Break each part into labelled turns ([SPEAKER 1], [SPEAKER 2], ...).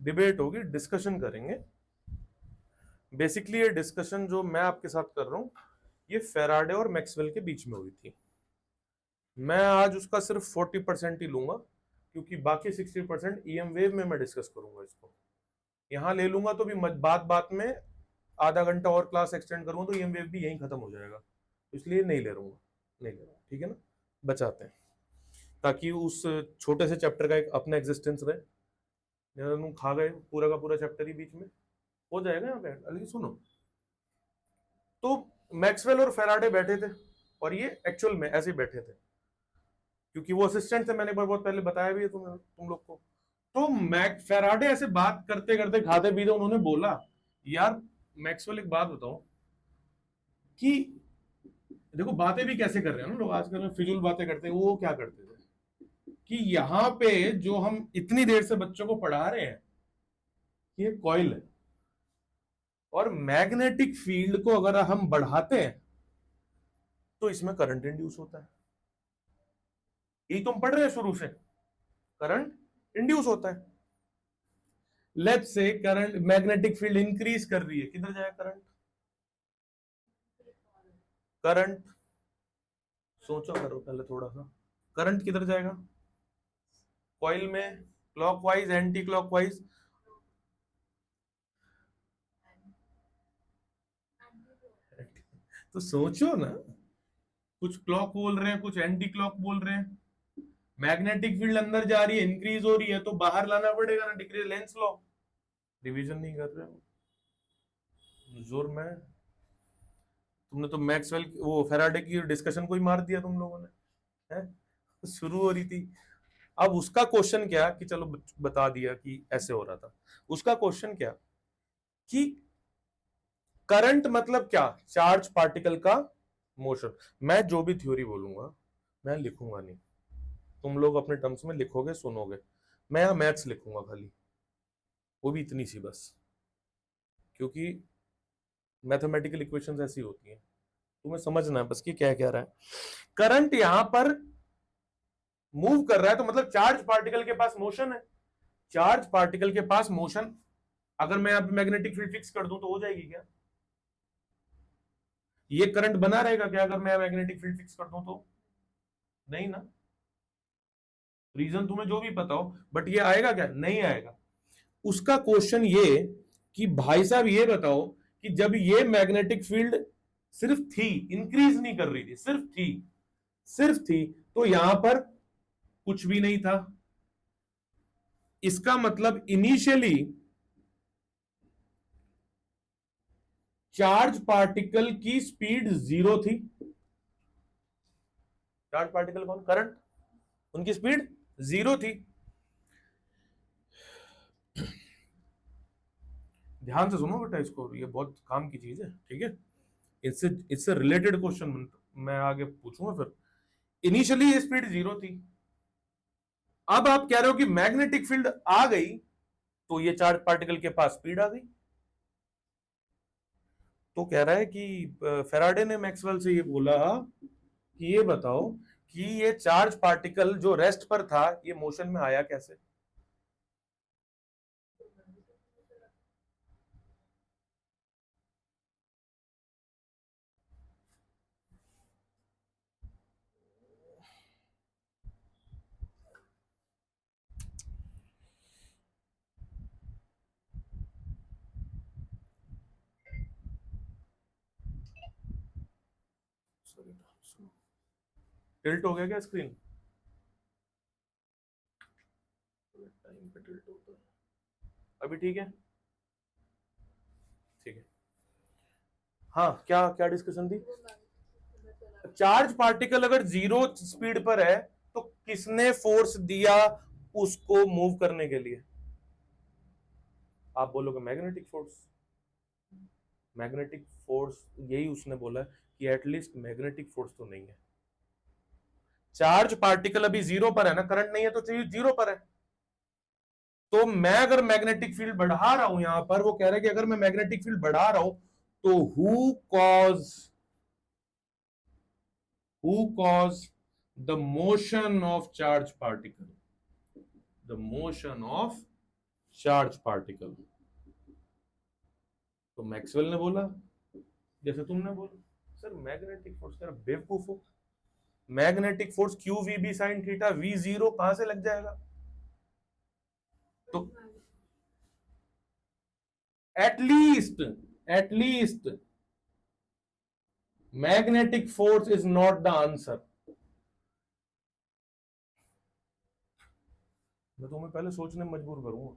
[SPEAKER 1] Debate होगी, discussion करेंगे। Basically ये डिस्कशन जो मैं आपके साथ कर रहा हूं ये फेराडे और मैक्सवेल के बीच में हुई थी। मैं आज उसका सिर्फ 40% ही लूंगा, क्योंकि बाकी 60% ईएम वेव में मैं डिस्कस करूंगा। इसको यहां ले लूंगा तो भी बात बात में आधा घंटा और क्लास एक्सटेंड करूंगा तो ईएम वेव भी यहीं खत्म हो जाएगा, इसलिए नहीं ले रहूंगा, नहीं ले रहा, ठीक है ना। बचाते हैं ताकि उस छोटे से चैप्टर का एक अपना एग्जिस्टेंस रहे। तुम खा गए पूरा का पूरा चैप्टर ही बीच में हो जाएगा यहाँ पे। लेकिन सुनो, तो मैक्सवेल और फेराडे बैठे थे और ये एक्चुअल में ऐसे बैठे थे, क्योंकि वो असिस्टेंट थे, मैंने बहुत पहले बताया भी है तुम लोग को। तो मैक फेराडे ऐसे बात करते करते खाते पीते उन्होंने बोला, यार मैक्सवेल एक बात बताओ कि देखो बातें भी कैसे कर रहे हैं ना लोग आजकल में, फिजूल बातें करते हैं। वो क्या करते थे कि यहाँ पे जो हम इतनी देर से बच्चों को पढ़ा रहे हैं ये कॉइल है, और मैग्नेटिक फील्ड को अगर हम बढ़ाते हैं तो इसमें करंट इंड्यूस होता है। यही तुम पढ़ रहे हैं शुरू से, करंट इंड्यूस होता है। Let's say current, magnetic field increase कर रही है, किधर जाएगा करंट? करंट सोचो करो पहले थोड़ा सा, करंट किधर जाएगा? कॉइल में क्लॉकवाइज एंटी क्लॉकवाइज? तो सोचो ना, कुछ क्लॉक बोल रहे हैं कुछ एंटी क्लॉक बोल रहे हैं। मैग्नेटिक फील्ड अंदर जा रही है, इंक्रीज हो रही है, तो बाहर लाना पड़ेगा ना, डिक्रीज लेंस लॉ। रिवीजन नहीं कर रहे हो जोर में, तुमने तो मैक्सवेल वो फेराडे की डिस्कशन को ही मार दिया तुम लोगों ने, है शुरू हो रही थी। अब उसका क्वेश्चन क्या कि चलो बता दिया कि ऐसे हो रहा था। उसका क्वेश्चन क्या कि करंट मतलब क्या? चार्ज पार्टिकल का मोशन। मैं जो भी थ्योरी बोलूंगा मैं लिखूंगा नहीं, तुम लोग अपने टर्म्स में लिखोगे सुनोगे, मैं यहां मैथ्स लिखूंगा खाली, वो भी इतनी सी बस, क्योंकि मैथमेटिकल इक्वेशंस ऐसी होती हैं, तुम्हें समझना है बस कि क्या कह रहा है। करंट यहां पर मूव कर रहा है तो मतलब चार्ज पार्टिकल के पास मोशन है। चार्ज पार्टिकल के पास मोशन, अगर मैं अब मैग्नेटिक फील्ड फिक्स कर दूं तो हो जाएगी क्या? ये करंट बना रहेगा क्या अगर मैं मैग्नेटिक फील्ड फिक्स कर दूं तो? नहीं ना। रीजन तुम्हें जो भी पता हो, बट ये आएगा क्या? नहीं आएगा। उसका क्वेश्चन ये कि भाई साहब ये बताओ कि जब ये मैग्नेटिक फील्ड सिर्फ थी, इंक्रीज नहीं कर रही थी, सिर्फ थी तो यहां पर कुछ भी नहीं था। इसका मतलब इनिशियली चार्ज पार्टिकल की स्पीड 0 थी। चार्ज पार्टिकल कौन? करंट, उनकी स्पीड 0 थी। ध्यान से सुनो बेटा इसको, ये बहुत काम की चीज है, ठीक है। इससे इससे रिलेटेड क्वेश्चन मैं आगे पूछूंगा फिर। इनिशियली ये स्पीड 0 थी, अब आप कह रहे हो कि मैग्नेटिक फील्ड आ गई तो ये चार्ज पार्टिकल के पास स्पीड आ गई। तो कह रहा है कि फेराडे ने मैक्सवेल से ये बोला कि ये बताओ कि ये चार्ज पार्टिकल जो रेस्ट पर था ये मोशन में आया कैसे? टिल्ट हो गया क्या स्क्रीन? टाइम पे टिल्ट होता है। अभी ठीक है? ठीक है। हाँ, क्या क्या डिस्कशन थी? चार्ज पार्टिकल अगर 0 स्पीड पर है तो किसने फोर्स दिया उसको मूव करने के लिए? आप बोलोगे मैग्नेटिक फोर्स। मैग्नेटिक फोर्स, यही उसने बोला कि एटलीस्ट मैग्नेटिक फोर्स तो नहीं है। चार्ज पार्टिकल अभी 0 पर है ना, करंट नहीं है तो 0 पर है। तो मैं अगर मैग्नेटिक फील्ड बढ़ा रहा हूं, यहां पर वो कह रहा है कि अगर मैं मैग्नेटिक फील्ड बढ़ा रहा हूं तो who cause the motion of charge particle? The motion of charge particle. तो मैक्सवेल ने बोला जैसे तुमने बोला, सर मैग्नेटिक फोर्स, कर बेवकूफ हो, magnetic force q v B sine theta v zero कहां से लग जाएगा? तो at least magnetic force is not the answer. मैं तुम्हें पहले सोचने में मजबूर करूंगा।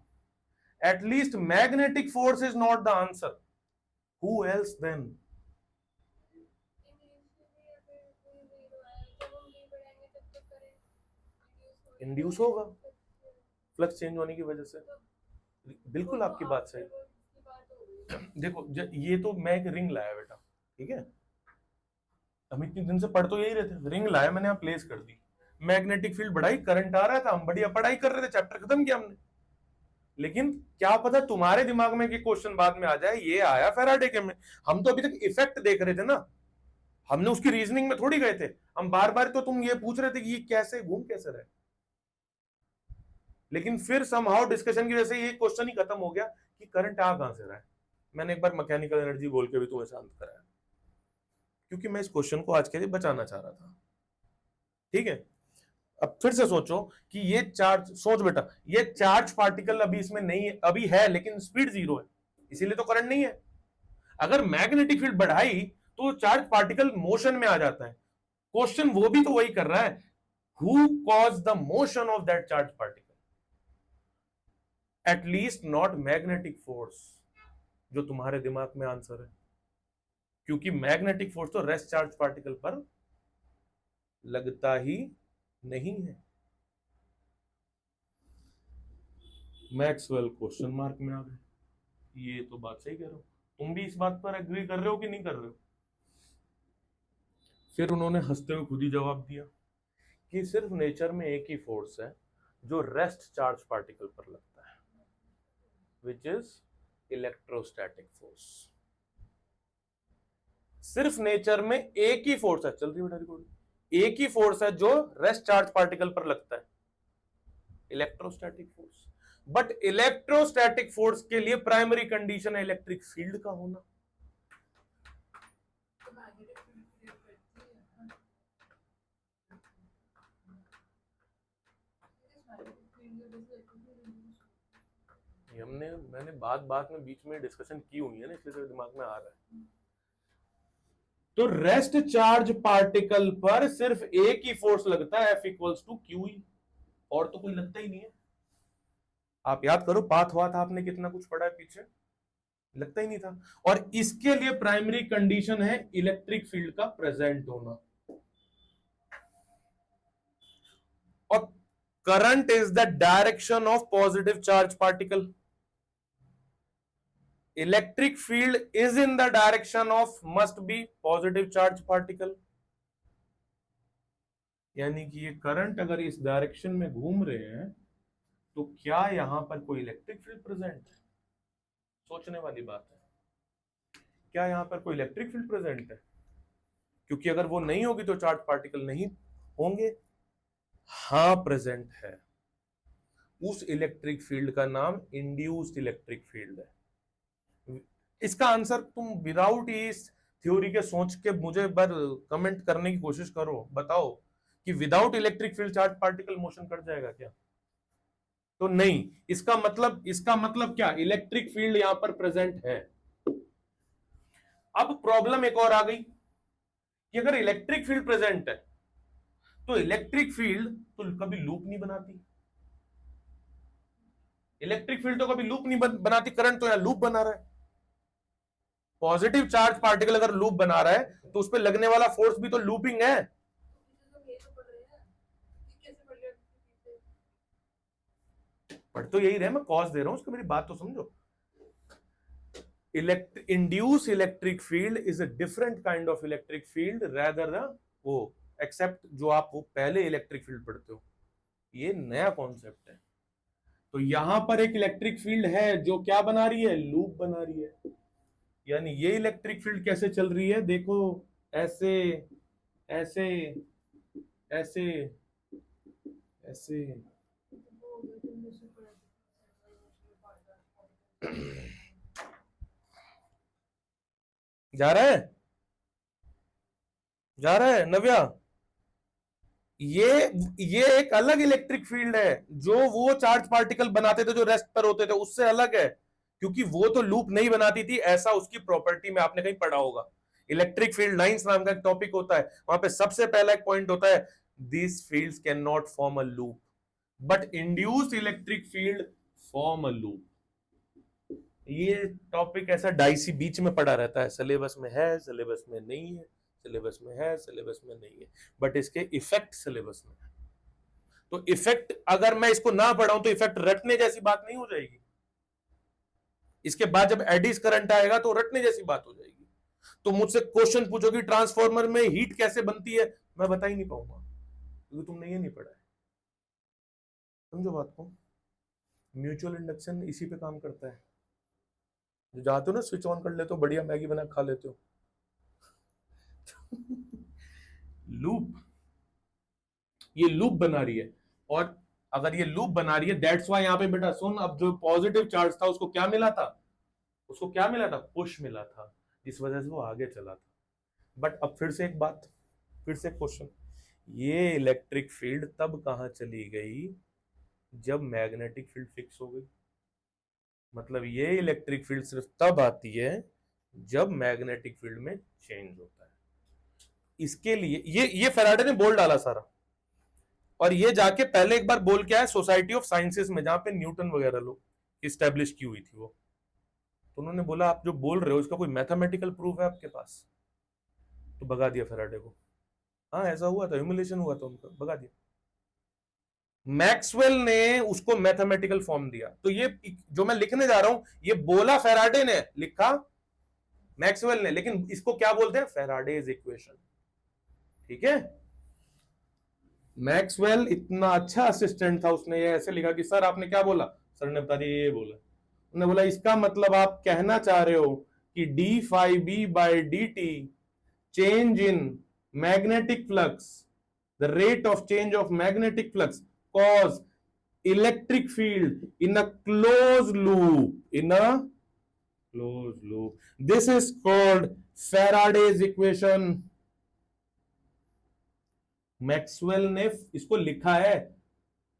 [SPEAKER 1] At least magnetic force is not the answer, who else then? Induce होगा फ्लक्स चेंज होने की वजह से। बिल्कुल आपकी बात सही। देखो ये तो मैं एक रिंग लाया बेटा, ठीक है, हम इतने दिन से पढ़ तो यही रहे थे, रिंग लाया मैंने यहाँ प्लेस कर दी, मैग्नेटिक फील्ड बढ़ाई, करंट आ रहा था, हम बढ़िया पढ़ाई कर रहे थे, चैप्टर खत्म किया हमने। लेकिन क्या पता तुम्हारे दिमाग में कि क्वेश्चन बाद में आ जाए, ये आया फैराडे के में, हम तो अभी तक इफेक्ट देख रहे थे ना, हमने उसकी रीजनिंग में थोड़ी गए थे, हम बार बार तो तुम ये पूछ रहे थे कि ये कैसे घूम कैसे रहे। लेकिन फिर समहाउ डिस्कशन की वजह से ये क्वेश्चन ही खत्म हो गया कि करंट आ कहां से रहा है। मैंने एक बार मैकेनिकल एनर्जी बोल के भी तुम्हें शांत कराया, क्योंकि मैं इस क्वेश्चन को आज के लिए बचाना चाह रहा था। ठीक है, अब फिर से सोचो कि ये चार्ज, सोच बेटा, ये चार्ज पार्टिकल अभी इसमें नहीं है, अभी है लेकिन स्पीड जीरो है, इसीलिए तो करंट नहीं है। अगर मैग्नेटिक फील्ड बढ़ाई तो चार्ज पार्टिकल मोशन में आ जाता है। क्वेश्चन वो भी तो वही कर रहा है, who cause the motion of that charge particle? At least not magnetic force, जो तुम्हारे दिमाग में आंसर है, क्योंकि मैग्नेटिक फोर्स तो रेस्ट चार्ज पार्टिकल पर लगता ही नहीं है। मैक्सवेल क्वेश्चन मार्क में आ गए। ये तो बात सही कह रहे हो, तुम भी इस बात पर एग्री कर रहे हो कि नहीं कर रहे हो? फिर उन्होंने हंसते हुए खुद ही जवाब दिया कि सिर्फ नेचर में एक ही फोर्स है जो रेस्ट चार्ज पार्टिकल पर लगता है, विच इज इलेक्ट्रोस्टैटिक फोर्स। सिर्फ नेचर में एक ही फोर्स है, चल रही बेटा रिकॉर्डिंग, एक ही फोर्स है जो रेस्ट चार्ज पार्टिकल पर लगता है, electrostatic force. But electrostatic force के लिए प्राइमरी कंडीशन है इलेक्ट्रिक फील्ड का होना। मैंने बात में बीच में डिस्कशन की हुई है ना, इसलिए तो दिमाग में आ रहा है। तो रेस्ट चार्ज पार्टिकल पर सिर्फ एक ही फोर्स लगता है, F equals to q E, और तो कोई लगता ही नहीं है। आप याद करो, पाथ हुआ था आपने, कितना कुछ पढ़ा है पीछे, लगता ही नहीं था। और इसके लिए प्राइमरी कंडीशन है इलेक्ट्रिक फील्ड का प्रेजेंट होना। और current is the direction of positive charge particle, electric field is in the direction of must be positive charge particle. यानी कि ये करंट अगर इस डायरेक्शन में घूम रहे हैं तो क्या यहां पर कोई इलेक्ट्रिक फील्ड प्रेजेंट है? सोचने वाली बात है, क्या यहां पर कोई इलेक्ट्रिक फील्ड प्रेजेंट है? क्योंकि अगर वो नहीं होगी तो चार्ज पार्टिकल नहीं होंगे। हाँ प्रेजेंट है, उस इलेक्ट्रिक फील्ड का नाम इंड्यूस्ड इलेक्ट्रिक फील्ड है। इसका आंसर तुम विदाउट इस थ्योरी के सोच के मुझे बार कमेंट करने की कोशिश करो, बताओ कि without electric field charge particle motion कर जाएगा क्या? तो नहीं, इसका मतलब क्या, इलेक्ट्रिक फील्ड यहां पर प्रेजेंट है। अब प्रॉब्लम एक और आ गई कि अगर इलेक्ट्रिक फील्ड प्रेजेंट है तो इलेक्ट्रिक फील्ड तो कभी लूप नहीं बनाती, इलेक्ट्रिक फील्ड तो कभी लूप नहीं बनाती, करंट तो यहां लूप बना रहा है। पॉजिटिव चार्ज पार्टिकल अगर लूप बना रहा है तो उस पर लगने वाला फोर्स भी तो लूपिंग है। पढ़ तो यही रहे, मैं कॉज दे रहा हूं उसको, मेरी बात तो समझो। Induce electric field is a different kind of electric field rather the वो एक्सेप्ट जो आप वो पहले इलेक्ट्रिक फील्ड पढ़ते हो, ये नया कॉन्सेप्ट है। तो यहां पर एक इलेक्ट्रिक फील्ड है जो क्या बना रही है, लूप बना रही है। यानी ये इलेक्ट्रिक फील्ड कैसे चल रही है, देखो ऐसे ऐसे ऐसे ऐसे, जा रहा है, जा रहा है नव्या? ये एक अलग इलेक्ट्रिक फील्ड है। जो वो चार्ज पार्टिकल बनाते थे जो रेस्ट पर होते थे, उससे अलग है, क्योंकि वो तो लूप नहीं बनाती थी, ऐसा उसकी प्रॉपर्टी में आपने कहीं पढ़ा होगा। इलेक्ट्रिक फील्ड लाइंस नाम का एक टॉपिक होता है, वहां पे सबसे पहला एक पॉइंट होता है, these fields cannot form a loop but induced electric field form a loop। ये टॉपिक ऐसा डाइसी बीच में पड़ा रहता है, सिलेबस में है, सिलेबस में नहीं है, सिलेबस में है, सिलेबस में नहीं है, बट इसके इफेक्ट सिलेबस में है। तो इफेक्ट अगर मैं इसको ना पढ़ाऊं तो इफेक्ट रटने जैसी बात नहीं हो जाएगी। इसके बाद जब एडिस करंट आएगा तो रटने जैसी बात हो जाएगी। तो मुझसे क्वेश्चन पूछोगी ट्रांसफार्मर में हीट कैसे बनती है, मैं बता ही नहीं पाऊंगा, क्योंकि तुमने ये नहीं पढ़ा है। समझो बात को। म्यूचुअल इंडक्शन इसी पे काम करता है। जो जाते हो ना, स्विच ऑन कर लेते हो, बढ़िया मैगी बना खा लेते हो। लूप, ये लूप बना रही है, और अगर ये लूप बना रही है, दैट्स व्हाई यहां पे बेटा सुन, अब जो पॉजिटिव चार्ज था उसको क्या मिला था, उसको क्या मिला था, पुश मिला था, जिस वजह से वो आगे चला था। बट अब फिर से एक बात, फिर से क्वेश्चन, ये इलेक्ट्रिक फील्ड तब कहां चली गई जब मैग्नेटिक फील्ड फिक्स हो गई। मतलब ये इलेक्ट्रिक फील्ड सिर्फ तब आती है जब मैग्नेटिक फील्ड में चेंज होता है। इसके लिए ये फैराडे ने बोल डाला सारा, और ये जाके पहले एक बार बोल के आया सोसाइटी ऑफ साइंसेस में, जहां पे न्यूटन वगैरह लोग इस्टेब्लिश की हुई थी वो। तो उन्होंने बोला आप जो बोल रहे हो इसका कोई मैथमेटिकल प्रूफ है आपके पास? तो भगा दिया फैराडे को। हाँ ऐसा हुआ था, ह्यूमिलेशन हुआ था उनका, भगा दिया। मैक्सवेल ने उसको मैथमेटिकल फॉर्म दिया। तो ये जो मैं लिखने जा रहा हूं, ये बोला फैराडे ने, लिखा मैक्सवेल ने, लेकिन इसको क्या बोलते हैं, फैराडेज इक्वेशन। ठीक है, मैक्सवेल इतना अच्छा असिस्टेंट था, उसने ये ऐसे लिखा कि सर आपने क्या बोला, सर ने बता दिया ये बोला। उन्होंने बोला इसका मतलब आप कहना चाह रहे हो कि d phi B by d t change in magnetic flux, the rate of change of magnetic flux cause electric field in a closed loop, in a closed loop. This is called Faraday's equation. Maxwell ने इसको लिखा है,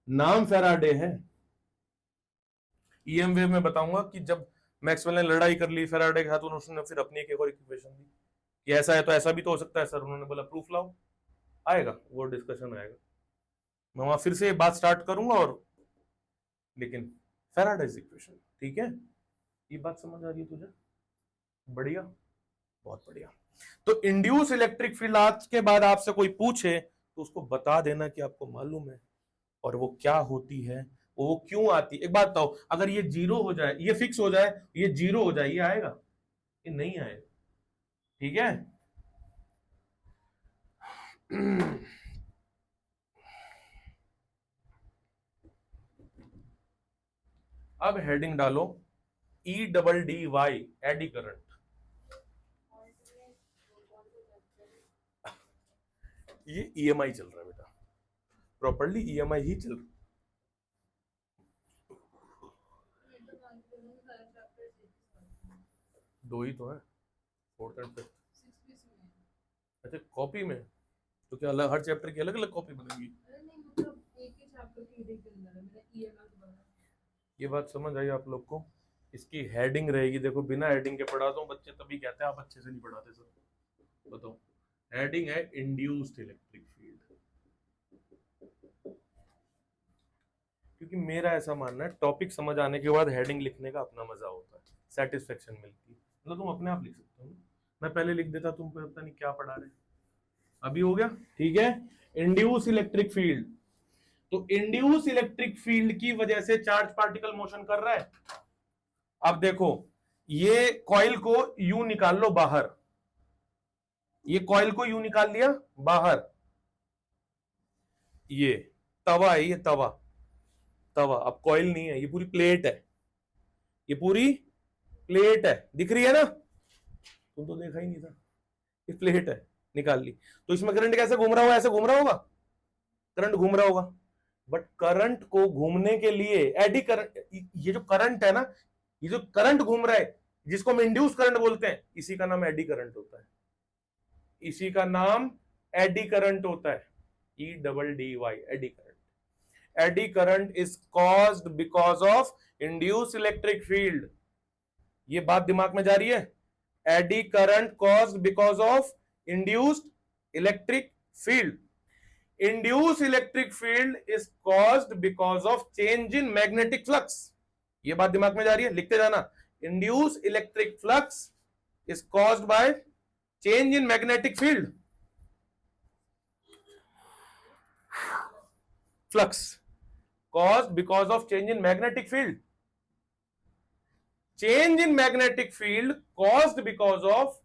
[SPEAKER 1] नाम Faraday है। EM wave में बताऊंगा कि जब मैक्सवेल ने लड़ाई कर ली फैराडे के साथ, उसने फिर अपनी एक और इक्वेशन दी कि ऐसा है तो ऐसा भी तो हो सकता है सर। उन्होंने बोला प्रूफ लाओ, आएगा वो डिस्कशन आएगा, मैं वहां फिर से बात स्टार्ट करूंगा। और लेकिन फैराडेज इक्वेशन, ठीक है, ये बात समझ आ रही है तुझे? बढ़िया, बहुत बढ़िया। तो इंड्यूस इलेक्ट्रिक फील्ड आज के बाद आपसे कोई पूछे तो उसको बता देना कि आपको मालूम है और वो क्या होती है, वो क्यों आती। एक बात बताओ, अगर ये जीरो हो जाए, ये फिक्स हो जाए, ये जीरो हो जाए, ये आएगा? ये नहीं आएगा, ठीक है। अब हेडिंग डालो EDDY, एडी करंट। ये EMI चल रहा है बेटा, प्रॉपर्ली EMI ही चल रहा है। दो ही तो है, फोर्थ एंड फिफ्थ। अच्छा कॉपी में तो क्या अलग, हर चैप्टर की अलग अलग कॉपी बनेगी? ये बात समझ आई आप लोग को? इसकी हेडिंग रहेगी, देखो बिना हेडिंग के पढ़ाता हूँ, बच्चे तभी कहते हैं आप अच्छे से नहीं पढ़ाते सर। बताओ, हेडिंग है इंड्यूस्ड इलेक्ट्रिक फील्ड, क्योंकि मेरा ऐसा मानना है टॉपिक समझ आने के बाद हेडिंग लिखने का अपना मजा होता है, सेटिस्फेक्शन मिलती है। मतलब तुम अपने आप लिख सकते हो, मैं पहले लिख देता तुम पता नहीं क्या पढ़ा रहे। अभी हो गया, ठीक है। इंड्यूस इलेक्ट्रिक फील्ड, तो इंड्यूस इलेक्ट्रिक फील्ड की वजह से चार्ज पार्टिकल मोशन कर रहा है। अब देखो, ये कॉइल को यूं निकाल लो बाहर, ये कॉइल को यूं निकाल लिया बाहर, ये तवा है, ये तवा, तवा अब कॉइल नहीं है, ये पूरी प्लेट है, ये पूरी प्लेट है, दिख रही है ना? तुम तो देखा ही नहीं था, ये प्लेट है, निकाल ली। तो इसमें करंट कैसे घूम रहा होगा, ऐसे घूम रहा होगा, करंट घूम रहा होगा। बट करंट को घूमने के लिए एडी करंट, ये जो करंट है ना, ये जो करंट घूम रहा है, जिसको हम इंड्यूस करंट बोलते हैं, इसी का नाम एडी करंट होता है, इसी का नाम एडी करंट होता है, EDDY, eddy current. Eddy current is caused because of induce electric field. ये बात दिमाग में जा रही है, eddy current caused because of induced electric field. Induce electric field is caused because of change in magnetic flux. ये बात दिमाग में जा रही है, लिखते जाना। Induce electric flux is caused by change in magnetic field. Flux caused because of change in magnetic field. Change in magnetic field caused because of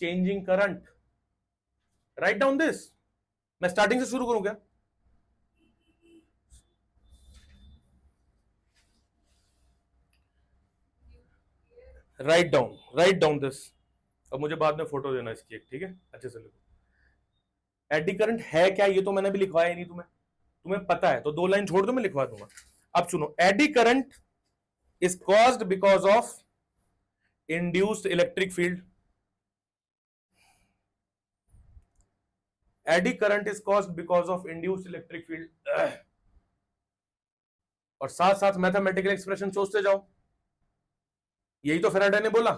[SPEAKER 1] changing current. Write down this. मैं स्टार्टिंग से शुरू करूं क्या? Write down this. अब मुझे बाद में photo देना इसकी एक, ठीक है? अच्छे से लिखो। एडी करंट है क्या, ये तो मैंने भी लिखवाया ही नहीं तुम्हें पता है तो 2 लाइन छोड़ दो, मैं लिखवा दूंगा। अब सुनो, eddy current is caused because of induced electric field. Eddy current is caused because of induced electric field. और साथ साथ मैथमेटिकल एक्सप्रेशन सोचते जाओ, यही तो फैराडे ने बोला।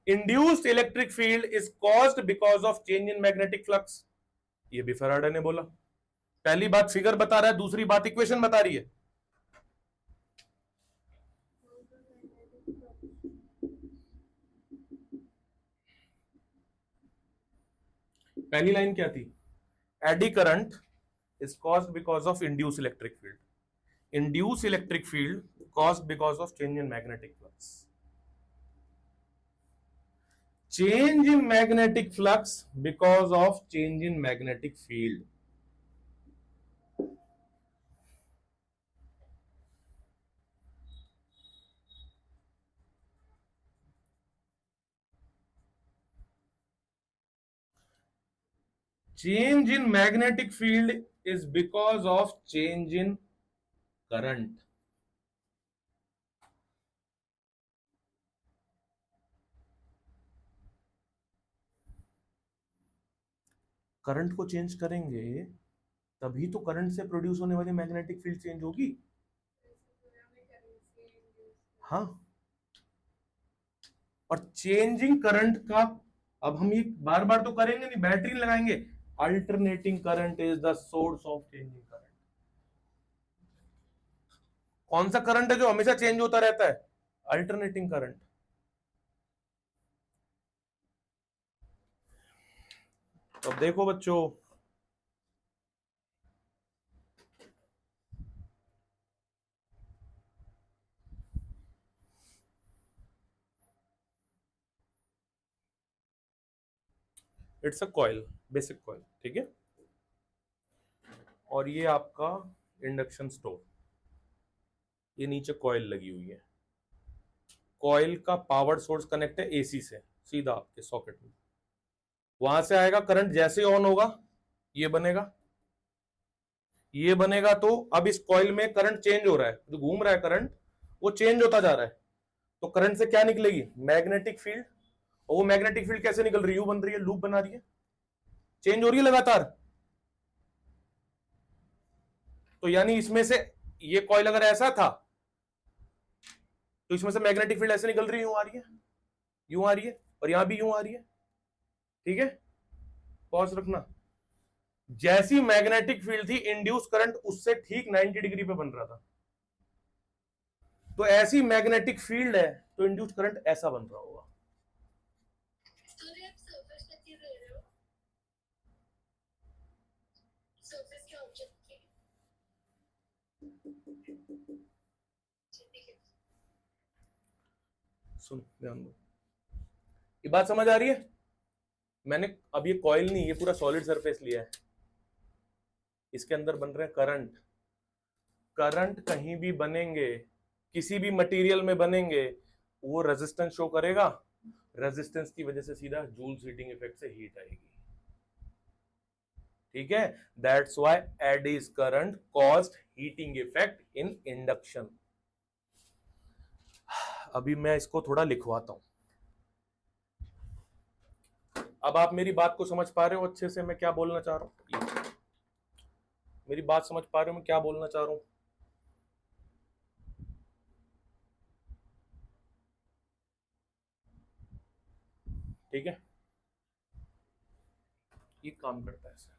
[SPEAKER 1] Induced electric field is caused because of change in magnetic flux, ये भी फैराडे ने बोला। पहली बात फिगर बता रहा है, दूसरी बात इक्वेशन बता रही है। पहली लाइन क्या थी? Eddy current is caused because of induce electric field. Induce electric field caused because of change in magnetic flux. Change in magnetic flux because of change in magnetic field. Change in magnetic field is because of change in current. Current को change करेंगे तभी तो current से produce होने वाली magnetic field change होगी। हाँ, और चेंजिंग करंट का अब हम ये बार बार तो करेंगे नहीं, बैटरी लगाएंगे। Alternating current is the source of changing current. कौन सा करंट है जो हमेशा चेंज होता रहता है? Alternating current. तो अब देखो बच्चों, it's a coil, basic coil, ठीक है? और ये आपका इंडक्शन स्टोव, ये नीचे कॉइल लगी हुई है। कॉइल का पावर सोर्स कनेक्ट है एसी से सीधा आपके सॉकेट में। वहां से आएगा करंट, जैसे ऑन होगा ये बनेगा, ये बनेगा। तो अब इस कॉइल में करंट चेंज हो रहा है, जो घूम रहा है करंट वो चेंज होता जा रहा है। तो करंट से क्या निकलेगी? Magnetic field. और वो मैग्नेटिक फील्ड कैसे निकल रही है? यू बन रही है, लूप बना रही है, चेंज हो रही है लगातार। तो यानी इसमें से ये कॉइल अगर ऐसा था तो इसमें से मैग्नेटिक फील्ड ऐसे निकल रही है, यूं आ रही है, यूं आ रही है, और यहां भी यूं आ रही है, ठीक है? पॉज रखना। जैसी मैग्नेटिक फील्ड थी, इंड्यूस करंट उससे ठीक 90 डिग्री पे बन रहा था। तो ऐसी मैग्नेटिक फील्ड है तो इंड्यूस करंट ऐसा बन रहा होगा। सुन, ध्यान दो, ये बात समझ आ रही है? मैंने अब ये कॉइल नहीं, ये पूरा सॉलिड सरफेस लिया है, इसके अंदर बन रहे हैं करंट। करंट कहीं भी बनेंगे, किसी भी मटेरियल में बनेंगे, वो रेजिस्टेंस शो करेगा। रेजिस्टेंस की वजह से सीधा जूल्स हीटिंग इफेक्ट से हीट आएगी, ठीक है? That's why eddy current caused heating effect in induction. अभी मैं इसको थोड़ा लिखवाता हूं। अब आप मेरी बात को समझ पा रहे हो अच्छे से मैं क्या बोलना चाह रहा हूं? मेरी बात समझ पा रहे हो मैं क्या बोलना चाह रहा हूं? ठीक है, ये काम करता है ऐसे।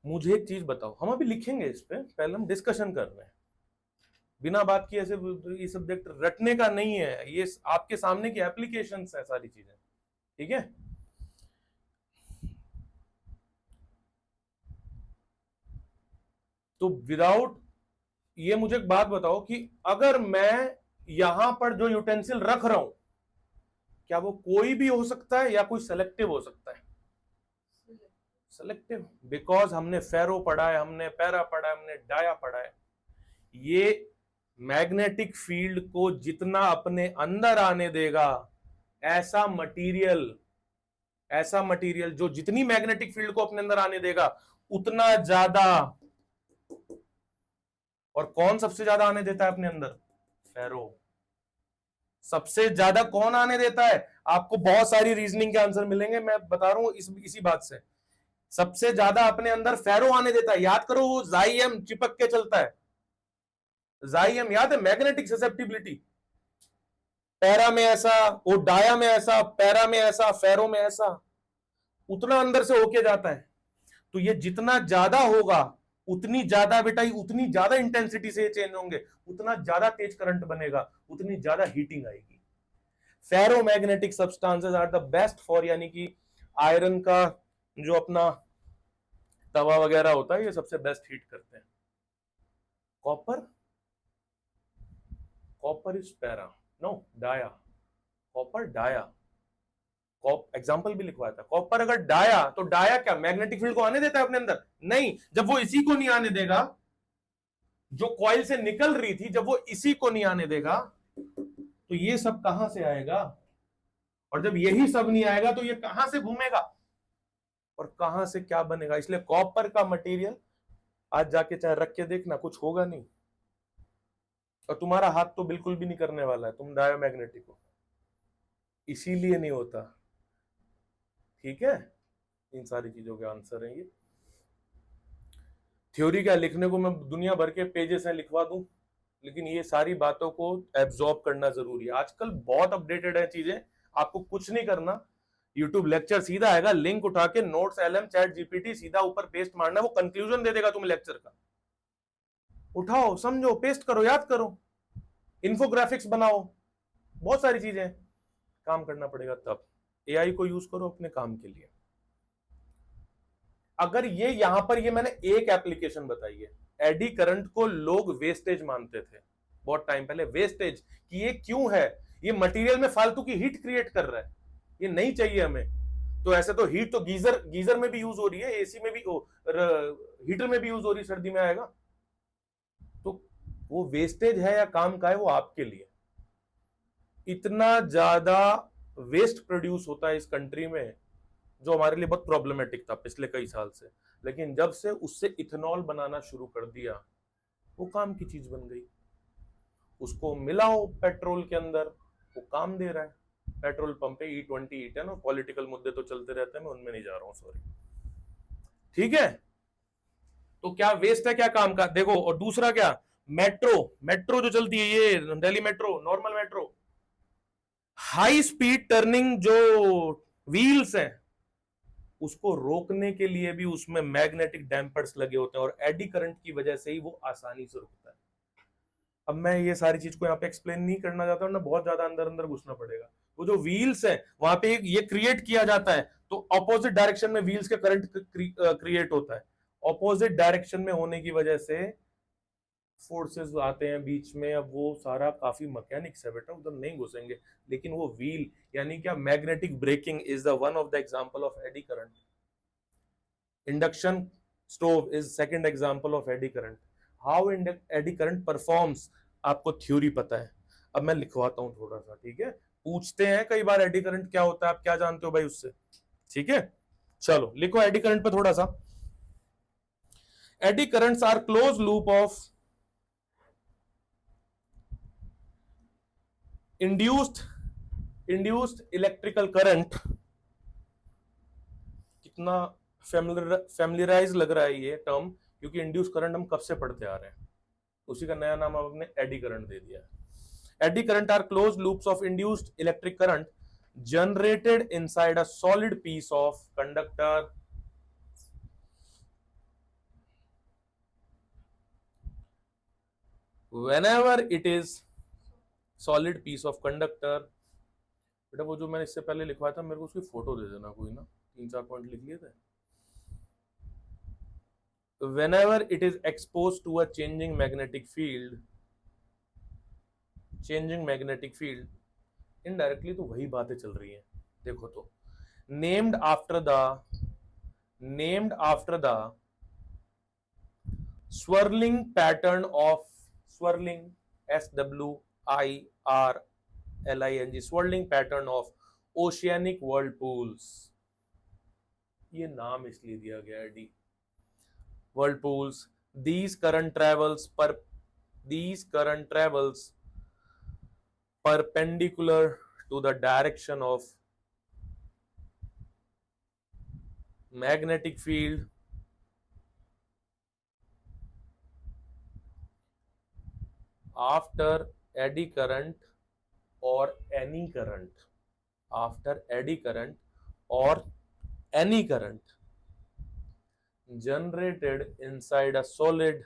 [SPEAKER 1] मुझे एक चीज बताओ, हम अभी लिखेंगे इस पे, पहले हम डिस्कशन कर रहे हैं, बिना बात की ऐसे ये सब्जेक्ट रटने का नहीं है, ये आपके सामने की एप्लीकेशंस है सारी चीजें। ठीक है, तो विदाउट ये मुझे एक बात बताओ कि अगर मैं यहां पर जो यूटेंसिल रख रहा हूं, क्या वो कोई भी हो सकता है या कोई सेलेक्टिव हो सकता है? सेलेक्टिव, बिकॉज हमने फेरो पढ़ा है, हमने पैरा पढ़ा है, हमने डाया पढ़ा है। ये मैग्नेटिक फील्ड को जितना अपने अंदर आने देगा, ऐसा मटेरियल जो जितनी मैग्नेटिक फील्ड को अपने अंदर आने देगा उतना ज्यादा, और कौन सबसे ज्यादा आने देता है अपने अंदर? फेरो। सबसे ज्यादा कौन आने देता है? आपको बहुत सारी रीजनिंग के आंसर मिलेंगे, मैं बता रहा हूं इसी बात से। सबसे ज्यादा अपने अंदर फेरो आने देता है। याद करो, वो जाइएम चिपक के चलता है। जाइएम याद है, मैग्नेटिक ससेप्टिबिलिटी। पैरा में ऐसा, वो डाया में ऐसा, पैरा में ऐसा, फेरो में ऐसा, उतना अंदर से होके जाता है। तो ये जितना ज्यादा होगा उतनी ज्यादा बेटा, उतनी ज्यादा इंटेंसिटी से चेंज होंगे, उतना ज्यादा तेज करंट बनेगा, उतनी ज्यादा हीटिंग आएगी। Ferromagnetic substances are the best for, यानी कि आयरन का जो अपना तवा वगैरह होता है, ये सबसे बेस्ट हीट करते हैं। Copper, copper is para, no dia, copper dia. Example भी लिखवाया था। कॉपर अगर डाया, तो डाया क्या मैग्नेटिक फील्ड को आने देता है अपने अंदर? नहीं, जब वो इसी को नहीं आने देगा, जो कॉइल से निकल रही थी, जब वो इसी को नहीं आने देगा, तो ये सब कहां से आएगा? और जब यही सब नहीं आएगा तो ये कहां से घूमेगा और कहां से क्या बनेगा? इसलिए कॉपर का मटेरियल आज जाके चाहे रख के देखना, कुछ होगा नहीं, और तुम्हारा हाथ तो बिल्कुल भी नहीं करने वाला है तुम डायोमैग्नेटिक हो, इसीलिए नहीं होता। ठीक है, इन सारी चीजों के आंसर है ये। थ्योरी क्या लिखने को मैं दुनिया भर के पेजेस हैं लिखवा दूं, लेकिन ये सारी बातों को एब्जॉर्ब करना जरूरी है। आजकल बहुत अपडेटेड है चीजें, आपको कुछ नहीं करना, यूट्यूब लेक्चर सीधा आएगा, लिंक उठा के नोट्स एलएम चैट जीपीटी सीधा ऊपर पेस्ट मारना, वो कंक्लूजन दे देगा तुम्हें लेक्चर का। उठाओ, समझो, पेस्ट करो, याद करो, इन्फोग्राफिक्स बनाओ, बहुत सारी चीजें काम करना पड़ेगा। तब एआई को यूज करो अपने काम के लिए। अगर ये यहां पर ये मैंने एक एप्लीकेशन बताई है, एडी करंट को लोग वेस्टेज मानते थे बहुत टाइम पहले, वेस्टेज कि ये क्यों है, ये मटेरियल में फालतू की हीट क्रिएट कर रहा है, ये नहीं चाहिए हमें। तो ऐसे तो हीट तो गीजर में भी यूज हो रही है, एसी में भी, हीटर में भी यूज हो रही है, सर्दी में आएगा। तो वो वेस्टेज है या काम का है, वो आपके लिए। इतना ज्यादा वेस्ट प्रोड्यूस होता है इस कंट्री में, जो हमारे लिए बहुत प्रॉब्लमेटिक था पिछले कई साल से, लेकिन जब से उससे इथेनॉल बनाना शुरू कर दिया, वो काम की चीज बन गई। उसको मिलाओ पेट्रोल के अंदर, वो काम दे रहा है। पेट्रोल पंप पे E20 E10 और पॉलिटिकल मुद्दे तो चलते रहते हैं, मैं उनमें नहीं जा रहा हूं, सॉरी। ठीक है, तो क्या वेस्ट है क्या काम का, देखो। और दूसरा क्या, मेट्रो जो चलती है, ये Delhi metro, normal metro, high speed turning जो व्हील्स हैं, उसको रोकने के लिए भी उसमें मैग्नेटिक डैम्पर्स लगे होते हैं, और एडी करंट की वजह से ही वो आसानी से रुकता है। अब मैं ये सारी चीज को यहाँ पे एक्सप्लेन नहीं करना चाहता हूँ ना, बहुत ज्यादा अंदर अंदर घुसना पड़ेगा। वो जो व्हील्स है वहां पे ये क्रिएट किया जाता है, तो ऑपोजिट डायरेक्शन में व्हील्स के करंट क्रिएट होता है। ऑपोजिट डायरेक्शन में होने की वजह से फोर्सेस आते हैं बीच में। अब वो सारा काफी मैकेनिक्स है बेटा, उधर नहीं घुसेंगे, लेकिन वो व्हील यानी क्या, magnetic braking is the one of the example of eddy current. Induction stove is second example of eddy current. How eddy current performs, आपको थ्योरी पता है। अब मैं लिखवाता हूं थोड़ा सा, ठीक है? पूछते हैं कई बार एडी करंट क्या होता है, आप क्या जानते हो भाई उससे? ठीक है, चलो लिखो एडी करंट पे थोड़ा सा। Eddy currents are close loop of induced electrical current, कितना फैमिलियराइज लग रहा है ये टर्म, क्योंकि इंड्यूस करंट हम कब से पढ़ते आ रहे हैं, उसी का नया नाम आपने एडी करंट दे दिया है। Eddy current are close loops of induced electric current generated inside a solid piece of conductor whenever it is solid piece of conductor। बेटा वो जो मैंने इससे पहले लिखवाया था मेरे को उसकी फोटो दे देना कोई ना, 3-4 पॉइंट लिख लिए थे। whenever it is exposed to a changing magnetic field indirectly तो वही बातें चल रही हैं। देखो तो named after the swirling pattern of swirling SWIRLING swirling pattern of oceanic whirlpools। ये नाम इसलिए दिया गया है D, whirlpools। these current travels perpendicular to the direction of magnetic field after eddy current or any current generated inside a solid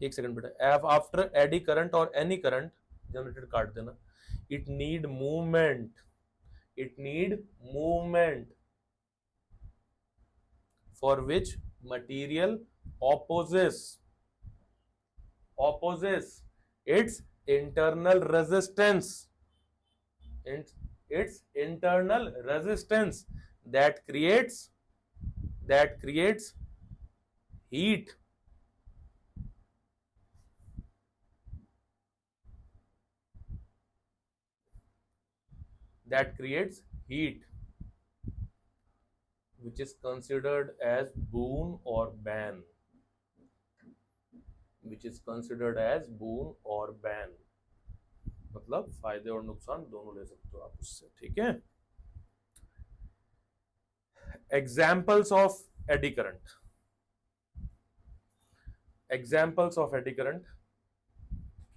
[SPEAKER 1] एक second बेटा, after eddy current और any current generated काट देना, it need movement for which material opposes its internal resistance that creates heat। which is considered as boon or ban। मतलब फायदे और नुकसान दोनों ले सकते हो आप उससे, ठीक है। एग्जाम्पल्स ऑफ एडी करंट,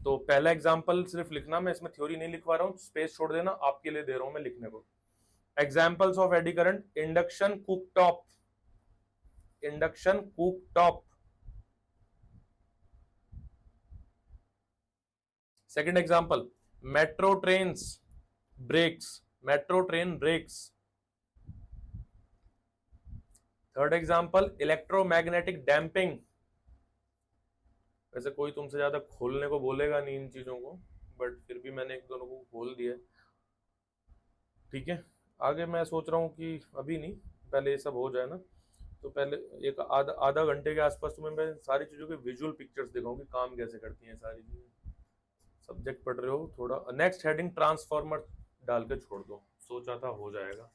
[SPEAKER 1] तो पहला एग्जाम्पल सिर्फ लिखना, मैं इसमें थ्योरी नहीं लिखवा रहा हूं, स्पेस छोड़ देना, आपके लिए दे रहा हूं मैं लिखने को। Examples of eddy current, induction cooktop. Second example, metro train brakes. Third example, electromagnetic damping. वैसे कोई तुमसे ज्यादा खोलने को बोलेगा नहीं इन चीजों को, बट फिर भी मैंने एक दोनों को खोल दिया, ठीक है। आगे मैं सोच रहा हूँ कि अभी नहीं, पहले ये सब हो जाए ना, तो पहले एक आधा घंटे के आसपास तुम्हें मैं सारी चीजों के विजुअल पिक्चर्स दिखाऊंगी, काम कैसे करती हैं सारी चीजें। सब्जेक्ट पढ़ रहे हो थोड़ा, नेक्स्ट हेडिंग ट्रांसफार्मर डाल के छोड़ दो, सोचा था हो जाएगा।